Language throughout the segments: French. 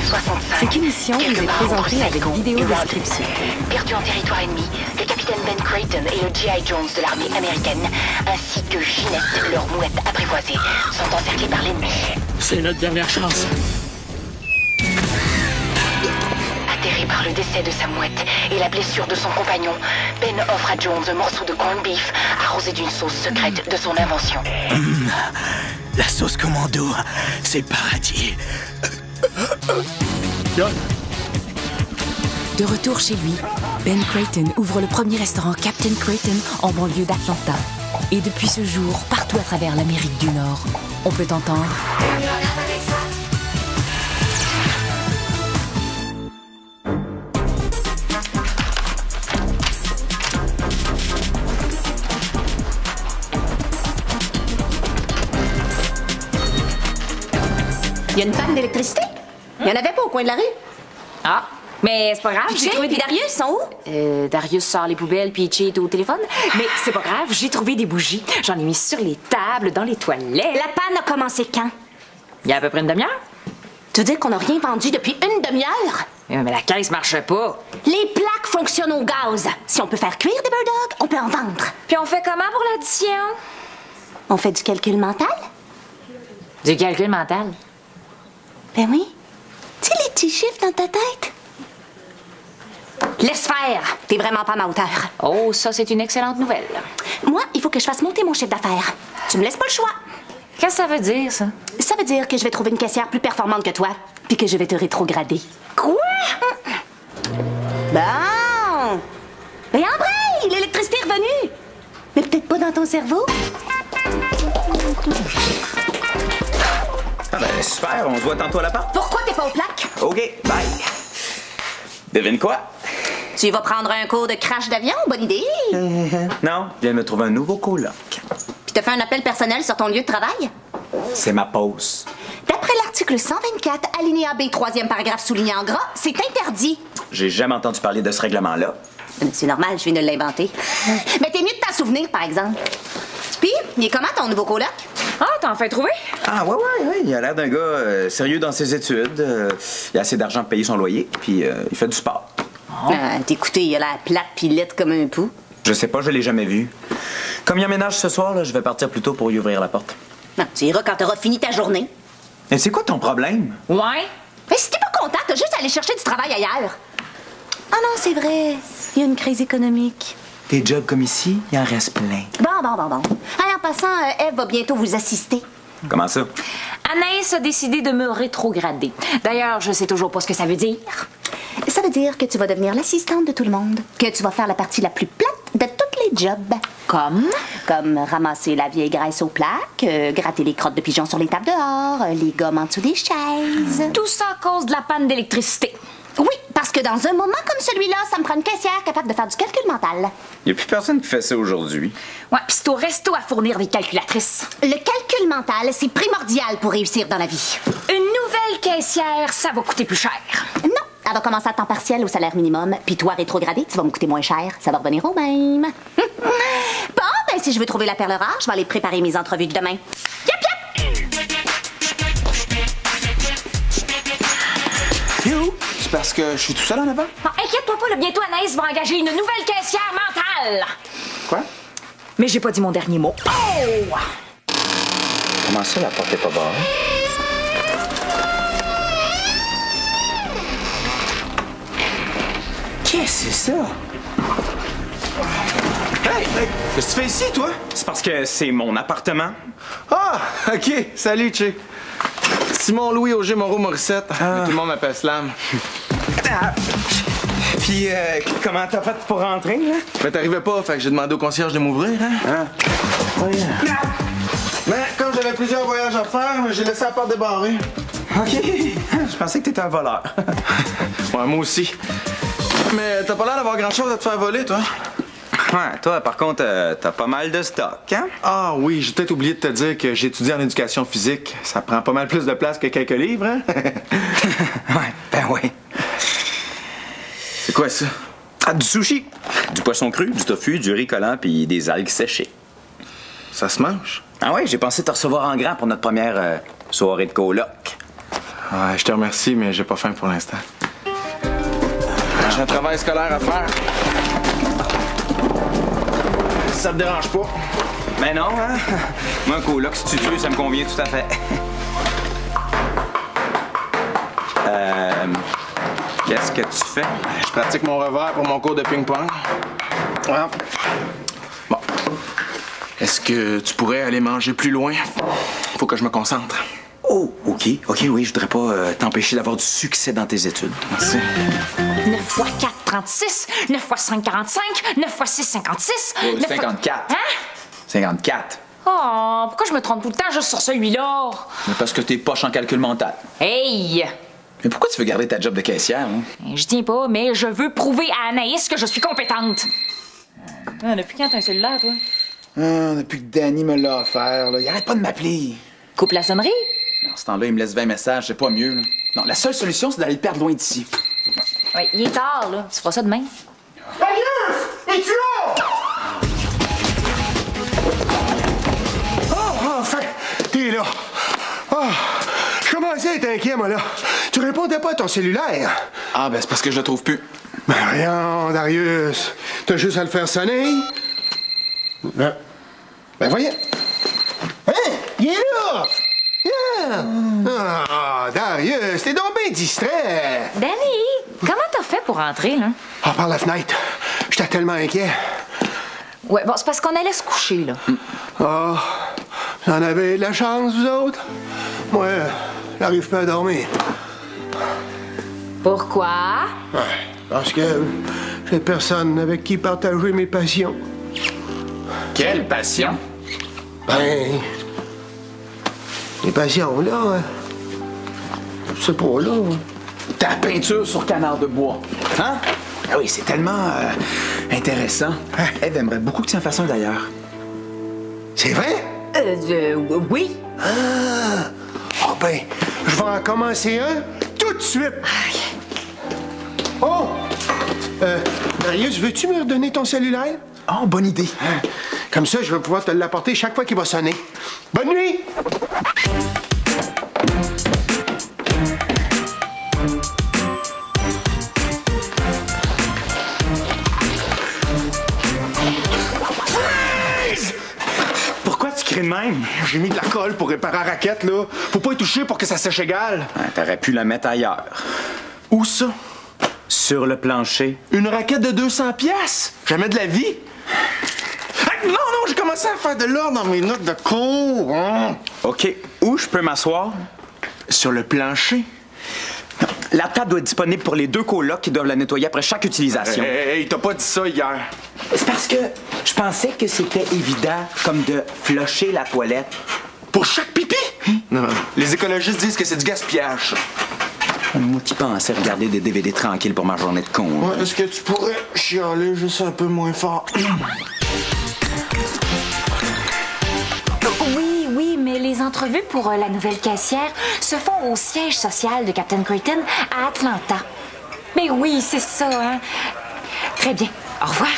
65. Cette émission vous est présentée avec vidéo description. Perdu en territoire ennemi, le capitaine Ben Creighton et le G.I. Jones de l'armée américaine, ainsi que Ginette, leur mouette apprivoisée, sont encerclés par l'ennemi. C'est notre dernière chance. Atterré par le décès de sa mouette et la blessure de son compagnon, Ben offre à Jones un morceau de corned beef arrosé d'une sauce secrète de son invention. La sauce commando, c'est le paradis. De retour chez lui, Ben Creighton ouvre le premier restaurant Captain Creighton en banlieue d'Atlanta. Et depuis ce jour, partout à travers l'Amérique du Nord, on peut entendre... Il y a une panne d'électricité? Il n'y en avait pas au coin de la rue. Ah, mais c'est pas grave. J'ai trouvé. Puis Darius, ils sont où? Darius sort les poubelles puis Itchy est au téléphone. Mais c'est pas grave, j'ai trouvé des bougies. J'en ai mis sur les tables, dans les toilettes. La panne a commencé quand? Il y a à peu près une demi-heure. Tu veux dire qu'on n'a rien vendu depuis une demi-heure? Mais la caisse marchait pas. Les plaques fonctionnent au gaz. Si on peut faire cuire des bird dogs, on peut en vendre. Puis on fait comment pour l'addition? On fait du calcul mental? Du calcul mental. Ben oui. Tu sais, les petits chiffres dans ta tête? Laisse faire. T'es vraiment pas à ma hauteur. Oh, ça, c'est une excellente nouvelle. Moi, il faut que je fasse monter mon chiffre d'affaires. Tu me laisses pas le choix. Qu'est-ce que ça veut dire, ça? Ça veut dire que je vais trouver une caissière plus performante que toi, puis que je vais te rétrograder. Quoi? Bon! Mais André, l'électricité est revenue! Mais peut-être pas dans ton cerveau? Ah ben super, on se voit tantôt à l'appart. Pourquoi t'es pas aux plaques? OK, bye. Devine quoi? Tu vas prendre un cours de crash d'avion? Bonne idée! Non, je viens de me trouver un nouveau coloc. Puis t'as fait un appel personnel sur ton lieu de travail? C'est ma pause. D'après l'article 124, alinéa B, 3e paragraphe souligné en gras, c'est interdit. J'ai jamais entendu parler de ce règlement-là. C'est normal, je viens de l'inventer. Mais t'es mieux de t'en souvenir, par exemple. Puis, il est comment ton nouveau coloc? Ah, t'en fais trouver? Ah ouais, il a l'air d'un gars sérieux dans ses études. Il a assez d'argent pour payer son loyer, puis il fait du sport. T'écoutez, il a l'air plate pis laide comme un pou. Je sais pas, je l'ai jamais vu. Comme il emménage ce soir, là, je vais partir plus tôt pour y ouvrir la porte. Non, tu iras quand t'auras fini ta journée. Et c'est quoi ton problème? Ouais. Mais si t'es pas content, t'as juste à aller chercher du travail ailleurs. Ah non, c'est vrai. Il y a une crise économique. Des jobs comme ici, il en reste plein. Bon. Allez, en passant, Eve va bientôt vous assister. Comment ça? Anaïs a décidé de me rétrograder. D'ailleurs, je sais toujours pas ce que ça veut dire. Ça veut dire que tu vas devenir l'assistante de tout le monde. Que tu vas faire la partie la plus plate de tous les jobs. Comme ramasser la vieille graisse aux plaques, gratter les crottes de pigeons sur les tables dehors, les gommes en dessous des chaises. Tout ça à cause de la panne d'électricité. Oui, parce que dans un moment comme celui-là, ça me prend une caissière capable de faire du calcul mental. Il n'y a plus personne qui fait ça aujourd'hui. Ouais, pis c'est au resto à fournir des calculatrices. Le calcul mental, c'est primordial pour réussir dans la vie. Une nouvelle caissière, ça va coûter plus cher. Non, elle va commencer à temps partiel au salaire minimum, puis toi, rétrogradé, tu vas me coûter moins cher. Ça va revenir au même. Bon, ben si je veux trouver la perle rare, je vais aller préparer mes entrevues de demain. Yap! C'est parce que je suis tout seul en avant? Non, inquiète-toi pas, là, bientôt Anaïs va engager une nouvelle caissière mentale. Quoi? Mais j'ai pas dit mon dernier mot. Oh! Comment ça, la porte est pas barrée? Qu'est-ce que c'est ça? Hey! Qu'est-ce que tu fais ici, toi? C'est parce que c'est mon appartement. Ah! OK. Salut, Che. Simon Louis Auger Moreau Morissette. Mais tout le monde m'appelle Slam. Puis, comment t'as fait pour rentrer, là? Mais t'arrivais pas, fait que j'ai demandé au concierge de m'ouvrir, hein? Oui. Mais comme j'avais plusieurs voyages à faire, j'ai laissé la porte débarrée. OK. Je pensais que t'étais un voleur. Ouais, moi aussi. Mais t'as pas l'air d'avoir grand-chose à te faire voler, toi. Ouais, toi, par contre, t'as pas mal de stock, hein? Ah oui, j'ai peut-être oublié de te dire que j'étudie en éducation physique. Ça prend pas mal plus de place que quelques livres, hein? Ouais, ben oui. C'est quoi ça? Ah, du sushi. Du poisson cru, du tofu, du riz collant puis des algues séchées. Ça se mange? Ah ouais, j'ai pensé te recevoir en grand pour notre première soirée de coloc. Ouais, je te remercie, mais j'ai pas faim pour l'instant. J'ai un travail scolaire à faire. Ça te dérange pas? Ben non, hein? Moi, un coloc studieux, ça me convient tout à fait. Qu'est-ce que tu fais? Je pratique mon revers pour mon cours de ping-pong. Ouais. Bon. Est-ce que tu pourrais aller manger plus loin? Faut que je me concentre. Oh, OK, oui, je voudrais pas t'empêcher d'avoir du succès dans tes études. Merci. 9 x 4, 36. 9 x 5, 45. 9 x 6, 56. 54. Hein? 54. Oh, pourquoi je me trompe tout le temps juste sur celui-là? Mais parce que t'es poche en calcul mental. Hey! Mais pourquoi tu veux garder ta job de caissière, hein? Je tiens pas, mais je veux prouver à Anaïs que je suis compétente. Depuis quand t'as un cellulaire, toi? Depuis que Danny me l'a offert, là. Il arrête pas de m'appeler. Coupe la sonnerie? En ce temps-là, il me laisse 20 messages, c'est pas mieux, là. Non, la seule solution, c'est d'aller le perdre loin d'ici. Oui, il est tard, là. Tu feras ça demain. Darius! Es-tu là? Oh, enfin! T'es là. Oh, je commençais à être inquiet, moi, là. Tu répondais pas à ton cellulaire. Ah, ben c'est parce que je le trouve plus. Ben voyons, Darius. T'as juste à le faire sonner. Ben voyons. Hein? Il est là! Yeah! Ah, Darius, t'es donc bien distrait. Danny, comment t'as fait pour entrer, là? Ah, par la fenêtre. J'étais tellement inquiet. Ouais, bon, c'est parce qu'on allait se coucher, là. Ah, j'en avais de la chance, vous autres? Moi, j'arrive pas à dormir. Pourquoi? Ouais, parce que j'ai personne avec qui partager mes passions. Quelle passion! Ben, les passions, là, je sais pas, là. Ta peinture sur canard de bois. Hein? Ah oui, c'est tellement intéressant. Eve aimerait beaucoup que tu en fasses un, d'ailleurs. C'est vrai? Oui. Ah, ben, je vais en commencer un tout de suite. Oh! Darius, veux-tu me redonner ton cellulaire? Oh, bonne idée. Comme ça, je vais pouvoir te l'apporter chaque fois qu'il va sonner. Bonne nuit! Pourquoi tu cries de même? J'ai mis de la colle pour réparer la raquette, là. Faut pas y toucher pour que ça sèche égal. T'aurais pu la mettre ailleurs. Où ça? Sur le plancher. Une raquette de 200 piastres? Jamais de la vie. Ah, non, j'ai commencé à faire de l'ordre dans mes notes de cours. Hein? OK. Où je peux m'asseoir? Sur le plancher? La table doit être disponible pour les deux colocs qui doivent la nettoyer après chaque utilisation. Hey, t'as pas dit ça hier. C'est parce que je pensais que c'était évident, comme de flusher la toilette. Pour chaque pipi? Non, les écologistes disent que c'est du gaspillage. Moi qui pensais regarder des DVD tranquilles pour ma journée de con. Ouais, est-ce que tu pourrais chialer juste un peu moins fort? Oui, mais les entrevues pour la nouvelle caissière se font au siège social de Captain Creighton à Atlanta. Mais oui, c'est ça, hein? Très bien. Au revoir.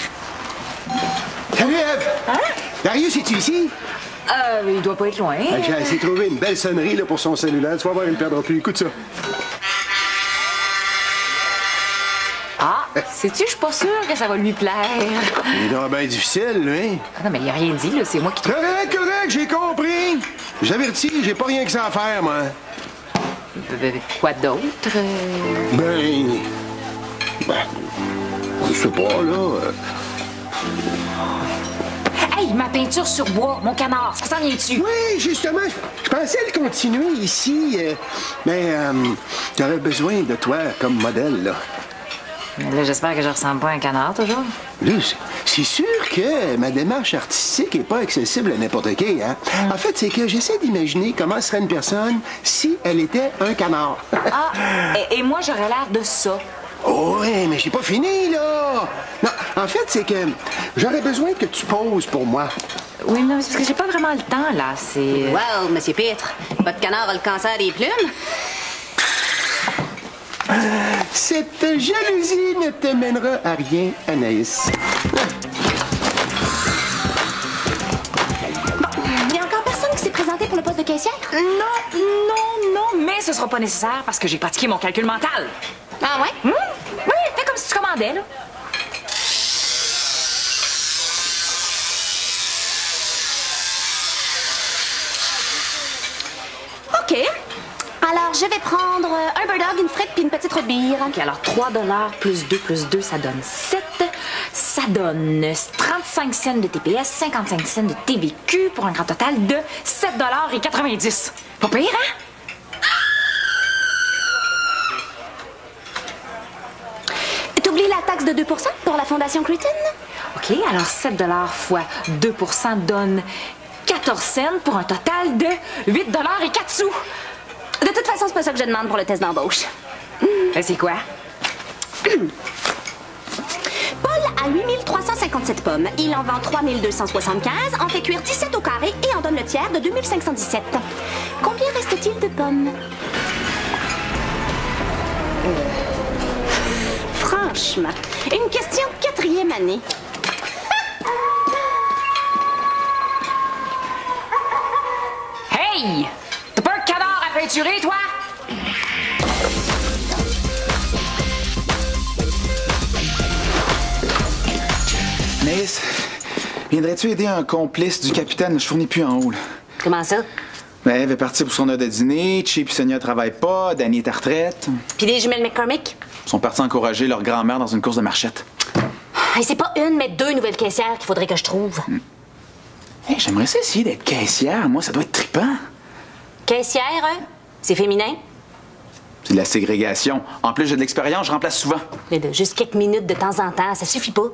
Salut, Eve! Hein? Darius, es-tu ici? Il doit pas être loin. J'ai essayé de trouver une belle sonnerie là, pour son cellulaire. Tu vas voir, il ne perdra plus. Écoute ça. Ah, sais-tu, je suis pas sûre que ça va lui plaire. Il est donc bien difficile, lui. Ah non, mais il a rien dit, là. C'est moi qui trouve. Correct, j'ai compris. J'avertis, j'ai pas rien que ça à faire, moi. Quoi d'autre? Ben, je sais pas, là. Hey, ma peinture sur bois, mon canard, ça s'en vient dessus. Oui, justement, je pensais le continuer ici. Mais j'aurais besoin de toi comme modèle, là. Là, j'espère que je ressemble pas à un canard, toujours. Là, c'est sûr que ma démarche artistique n'est pas accessible à n'importe qui, hein? En fait, c'est que j'essaie d'imaginer comment serait une personne si elle était un canard. Ah, et moi, j'aurais l'air de ça. Oh, oui, mais j'ai pas fini, là! Non, en fait, c'est que j'aurais besoin que tu poses pour moi. Oui, non, c'est parce que j'ai pas vraiment le temps, là. C'est... Wow, Monsieur Pitre, votre canard a le cancer des plumes? Cette jalousie ne te mènera à rien, Anaïs. Bon, il y a encore personne qui s'est présenté pour le poste de caissière? Non, mais ce sera pas nécessaire parce que j'ai pratiqué mon calcul mental. Ah ouais? Oui, fais comme si tu commandais, là. OK. Alors, je vais prendre un bird dog, une frite puis une petite roue de bière. OK, alors 3 plus 2, ça donne 7. Ça donne 35 cents de TPS, 55 cents de TVQ pour un grand total de 7,90 $. Pas pire, hein? T'oublies la taxe de 2 pour la Fondation Creighton? OK, alors 7 fois 2 donne 14 cents pour un total de 8 et 4 sous. De toute façon, c'est pas ça que je demande pour le test d'embauche. C'est quoi? Paul a 8357 pommes. Il en vend 3275, en fait cuire 17 au carré et en donne le tiers de 2517. Combien reste-t-il de pommes? Franchement, une question de 4e année. Hey! T'as pas un canard à peinturer, toi? Mace, viendrais-tu aider un complice du capitaine? Je fournis plus en haut, là. Comment ça? Ben, elle est partie pour son heure de dîner, Chip et Sonia travaillent pas, Danny est à retraite. Puis les jumelles McCormick? Ils sont partis encourager leur grand-mère dans une course de marchette. Hey, c'est pas une, mais 2 nouvelles caissières qu'il faudrait que je trouve. Hey, j'aimerais ça essayer d'être caissière. Moi, ça doit être trippant. Caissière, c'est féminin? C'est de la ségrégation. En plus, j'ai de l'expérience, je remplace souvent. Mais de juste quelques minutes de temps en temps, ça suffit pas.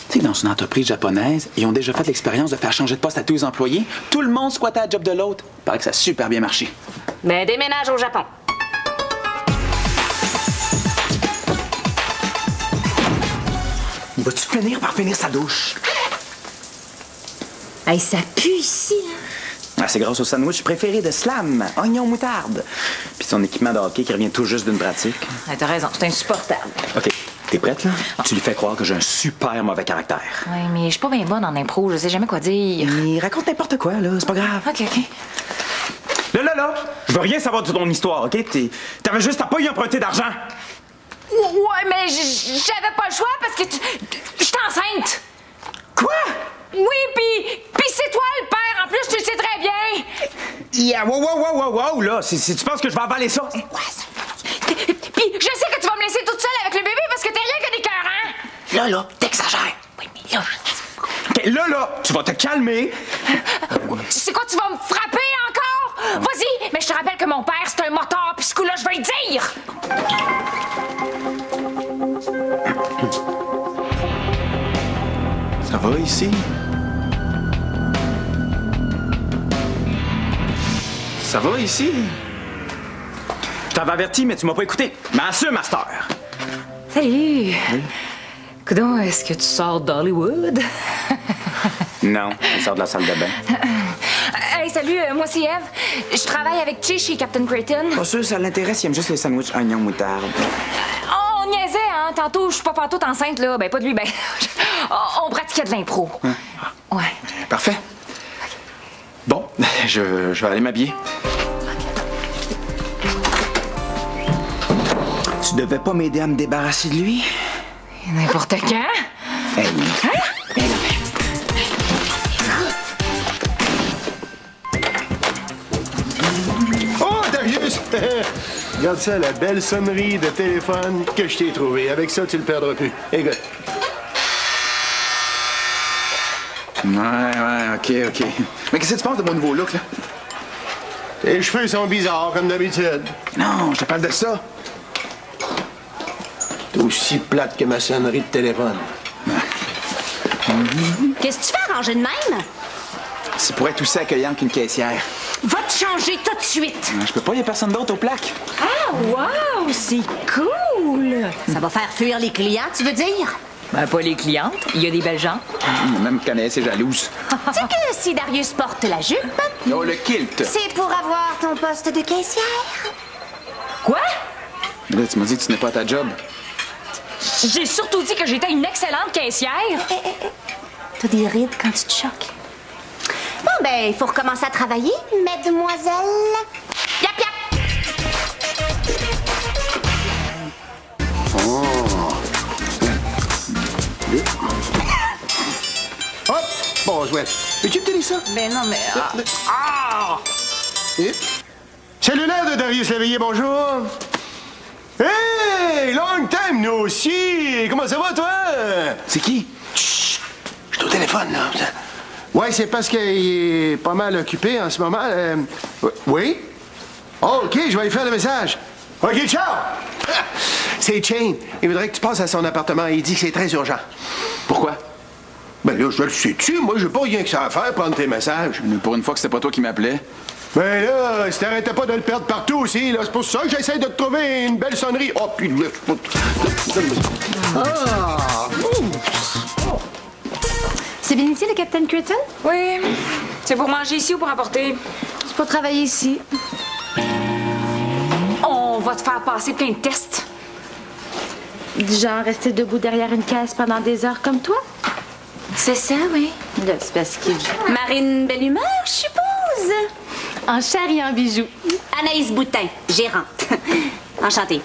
Tu sais, dans une entreprise japonaise, ils ont déjà fait l'expérience de faire changer de poste à tous les employés. Tout le monde squattait à la job de l'autre. Il paraît que ça a super bien marché. Mais déménage au Japon. Il va-tu finir par finir sa douche? Hey, ça pue ici, hein? Ah, c'est grâce au sandwich préféré de Slam, oignon moutarde. Puis son équipement de hockey qui revient tout juste d'une pratique. Ouais, t'as raison, c'est insupportable. OK, t'es prête, là? Tu lui fais croire que j'ai un super mauvais caractère. Oui, mais je suis pas bien bonne en impro, je sais jamais quoi dire. Il raconte n'importe quoi, là, c'est pas grave. OK. Là, je veux rien savoir de ton histoire, OK? T'avais juste à pas y emprunter d'argent. Ouais, mais j'avais pas le choix parce que j'étais enceinte. Quoi? Oui, puis c'est toi le père, en plus, tu le sais très bien. Yeah, wow, là, si tu penses que je vais avaler ça. Puis je sais que tu vas me laisser toute seule avec le bébé parce que t'es rien que des cœurs, hein? Là, t'exagères. Oui, mais là... OK, là, tu vas te calmer. Tu sais quoi, tu vas me frapper encore? Vas-y, mais je te rappelle que mon père, c'est un motard, puis ce coup-là, je vais le dire. Ça va ici? Ça va ici? Je t'avais averti, mais tu m'as pas écouté. Mais assume, Master. Salut. Oui. Coudon, est-ce que tu sors d'Hollywood? Non, elle sort de la salle de bain. Hey, salut, moi c'est Eve. Je travaille avec Chi chez Captain Creighton. Pas sûr, ça l'intéresse, il aime juste les sandwichs oignon moutarde. On niaisait, hein? Tantôt, je suis pas pantoute enceinte, là. Ben, pas de lui, ben. On pratiquait de l'impro. Hein? Ouais. Parfait. Bon, je vais aller m'habiller. Tu devais pas m'aider à me débarrasser de lui? N'importe quand. Hey. Hein? Oh, Darius! Regarde ça, la belle sonnerie de téléphone que je t'ai trouvée. Avec ça, tu le perdras plus. Écoute. Ouais, OK. Mais qu'est-ce que tu penses de mon nouveau look, là? Tes cheveux sont bizarres, comme d'habitude. Non, je te parle de ça. T'es aussi plate que ma sonnerie de téléphone. Qu'est-ce que tu fais arranger de même? C'est pour être aussi accueillant qu'une caissière. Va te changer tout de suite. Je peux pas, il y a personne d'autre aux plaques. Ah, wow, c'est cool. Ça va faire fuir les clients, tu veux dire? Ben, pas les clientes. Il y a des belles gens. Même Canès est jalouse. Tu sais que si Darius porte la jupe, Oh, le kilt. c'est pour avoir ton poste de caissière. Quoi? Mais là, tu m'as dit que tu n'es pas à ta job. J'ai surtout dit que j'étais une excellente caissière. T'as des rides quand tu te choques. Bon, ben, il faut recommencer à travailler, mademoiselle. Yap, yap! Hop! Bon, jouet. Veux-tu me tenir ça? Ben non, mais... Cellulaire de Darius Léveillé, bonjour. Hey! Long time no aussi! Comment ça va, toi? C'est qui? Chut! Je suis au téléphone, là. Ouais, c'est parce qu'il est pas mal occupé en ce moment. Oui? Oh, OK, je vais lui faire le message. OK, ciao! C'est Shane. Il voudrait que tu passes à son appartement. Il dit que c'est très urgent. Pourquoi? Ben là, je le sais-tu. Moi, j'ai pas rien que ça à faire, prendre tes messages. Mais pour une fois que c'était pas toi qui m'appelais. Ben là, si t'arrêtais pas de le perdre partout aussi, là, c'est pour ça que j'essaie de te trouver une belle sonnerie. Oh, puis... Ah! C'est bien ici, le Captain Creighton? Oui. C'est pour manger ici ou pour apporter? C'est pour travailler ici. On va te faire passer plein de tests. Du genre rester debout derrière une caisse pendant des heures comme toi? C'est ça, oui. Là, c'est parce qu'il... Marine Belle Humeur, je suppose. En chair et en bijoux. Anaïs Boutin, gérante. Enchantée.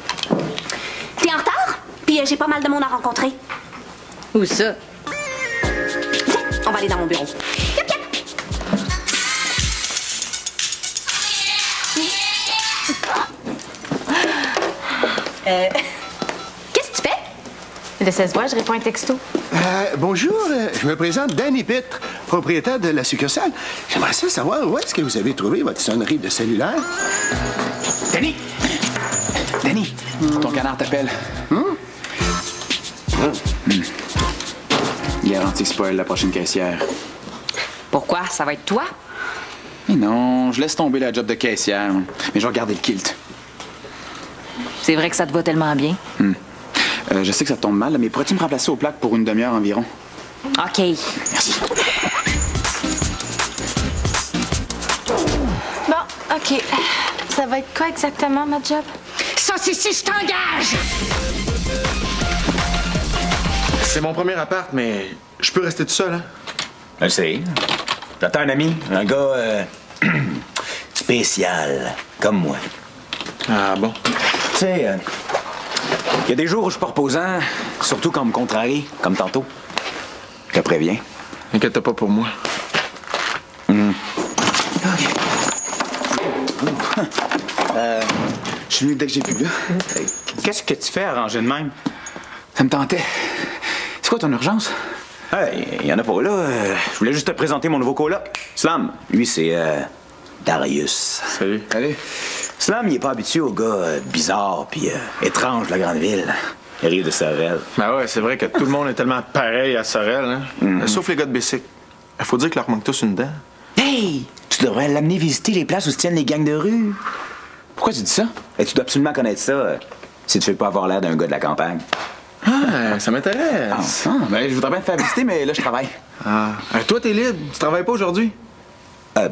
T'es en retard? Puis j'ai pas mal de monde à rencontrer. Où ça? On va aller dans mon bureau. Qu'est-ce que tu fais? Le 16 voix, je réponds un texto. Bonjour, je me présente Danny Pitre, propriétaire de la succursale. J'aimerais ça savoir où est-ce que vous avez trouvé votre sonnerie de cellulaire. Danny! Danny, ton canard t'appelle. Garantie que c'est pas elle, la prochaine caissière. Pourquoi? Ça va être toi? Mais non, je laisse tomber la job de caissière. Mais je vais regarder le kilt. C'est vrai que ça te va tellement bien. Je sais que ça tombe mal, mais pourrais-tu me remplacer aux plaques pour une demi-heure environ? OK. Merci. Bon, OK. Ça va être quoi exactement, ma job? Ça, c'est si je t'engage! C'est mon premier appart, mais je peux rester tout seul, hein? Je sais. T'as un ami, un gars spécial, comme moi. Ah bon? Tu sais, il y a des jours où je suis pas reposant, surtout quand on me contrarie, comme tantôt. Je te préviens. Inquiète pas pour moi. Je suis venu dès que j'ai pu, là. Qu'est-ce que tu fais à ranger de même? Ça me tentait. C'est quoi ton urgence? Hey, y en a pas là. Je voulais juste te présenter mon nouveau coloc. Slam, lui, c'est Darius. Salut. Allez. Slam, il est pas habitué aux gars bizarres puis étranges de la grande ville. Il arrive de Sorel. Ben ouais, c'est vrai que tout le monde est tellement pareil à Sorel, hein? Sauf les gars de Bessic. Il faut dire qu'il leur manque tous une dent. Hey! Tu devrais l'amener visiter les places où se tiennent les gangs de rue. Pourquoi tu dis ça? Et tu dois absolument connaître ça si tu veux pas avoir l'air d'un gars de la campagne. Ah, ça m'intéresse. Ben, je voudrais bien te faire visiter, mais là, je travaille. Ah. Toi, t'es libre. Tu travailles pas aujourd'hui? Pas.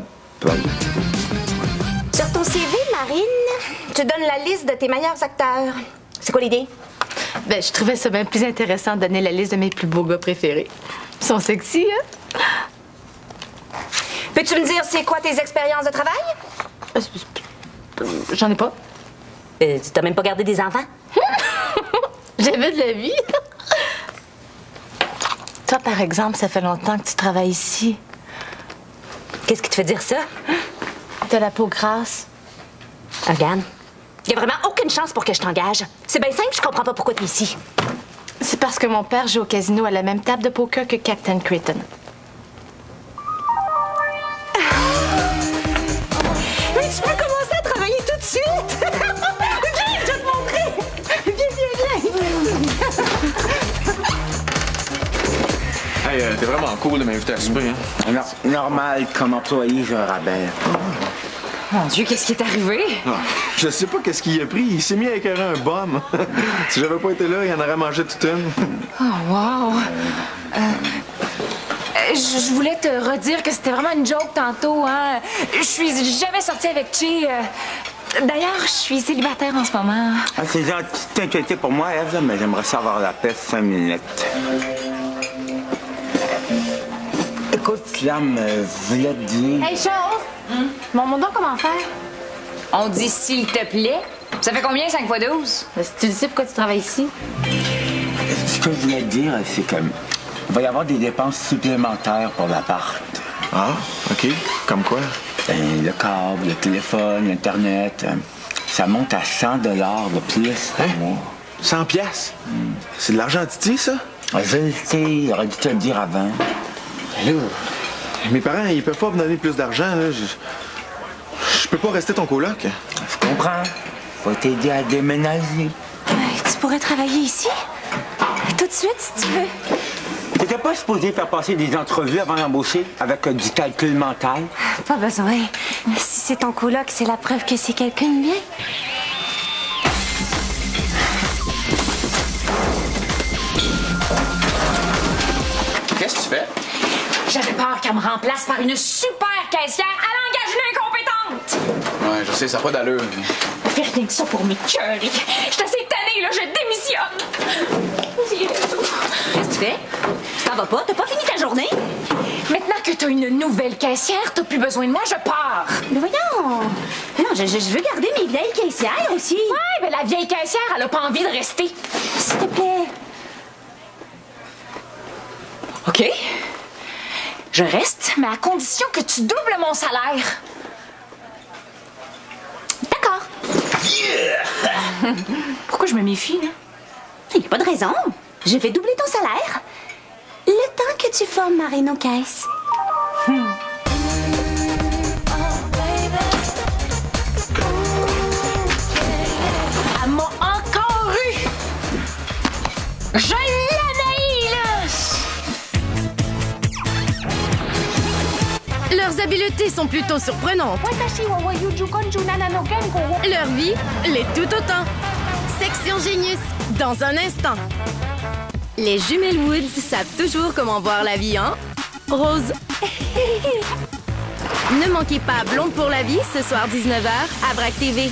Sur ton CV, Marine, tu donnes la liste de tes meilleurs acteurs. C'est quoi l'idée? Ben, je trouvais ça bien plus intéressant de donner la liste de mes plus beaux gars préférés. Ils sont sexy, hein? Peux-tu me dire c'est quoi tes expériences de travail? J'en ai pas. T'as même pas gardé des enfants? J'avais de la vie. Toi, par exemple, ça fait longtemps que tu travailles ici. Qu'est-ce qui te fait dire ça? T'as la peau grasse. Regarde, il y a vraiment aucune chance pour que je t'engage. C'est bien simple, je comprends pas pourquoi t'es ici. C'est parce que mon père joue au casino à la même table de poker que Captain Creighton. Mais tu peux commencer à travailler tout de suite! Viens, je vais te montrer! Viens. Hey, t'es vraiment cool de m'inviter à souper, hein? Normal, comme employé, je rabais. Mon Dieu, qu'est-ce qui est arrivé? Je sais pas qu'est-ce qu'il a pris. Il s'est mis à écœurer un bum. Si j'avais pas été là, il en aurait mangé toute une. Oh, wow! Je voulais te redire que c'était vraiment une joke tantôt, hein? Je suis jamais sortie avec Chi. D'ailleurs, je suis célibataire en ce moment. Ah, c'est gentil de t'inquiéter pour moi, Eve, mais j'aimerais savoir la paix 5 minutes. Écoute, Slam, voulais te dire... Hey, chose! Mon donc comment faire? On dit s'il te plaît, Ça fait combien 5 x 12? Tu le sais pourquoi tu travailles ici? Ce que je voulais dire, c'est que il va y avoir des dépenses supplémentaires pour l'appart. Ah, OK. Comme quoi? Le câble, le téléphone, l'Internet, ça monte à 100 $ de plus par mois. 100 piastres? C'est de l'argent Titi, ça? Je le sais, j'aurais dû te le dire avant. Là, mes parents, ils peuvent pas me donner plus d'argent, là. Je peux pas rester ton coloc. Je comprends. Faut t'aider à déménager. Tu pourrais travailler ici? Tout de suite, si tu veux. T'étais pas supposé faire passer des entrevues avant d'embaucher avec du calcul mental? Pas besoin. Si c'est ton coloc, c'est la preuve que c'est quelqu'un de bien. Qu'est-ce que tu fais? J'avais peur qu'elle me remplace par une super caissière à l'engagement incompétente! Ouais, je sais, ça n'a pas d'allure. Je fais rien que ça pour m'écœurer. Je suis assez tannée, là, je démissionne! Qu'est-ce que tu fais? Tu t'en vas pas? T'as pas fini ta journée? Maintenant que t'as une nouvelle caissière, t'as plus besoin de moi, je pars! Mais voyons! Non, je veux garder mes vieilles caissières aussi. Ouais, mais la vieille caissière, elle a pas envie de rester. S'il te plaît. OK. Je reste, mais à condition que tu doubles mon salaire. D'accord. Yeah! Pourquoi je me méfie, là? Il n'y a pas de raison. Je vais doubler ton salaire. Le temps que tu formes ma réno-caisse. Elle m'a encore eu! Je l'anaïs, là! Leurs habiletés sont plutôt surprenantes. Leur vie l'est tout autant. Section Génius, dans un instant. Les jumelles Woods savent toujours comment voir la vie en rose. Ne manquez pas Blonde pour la vie ce soir 19h à Brac TV.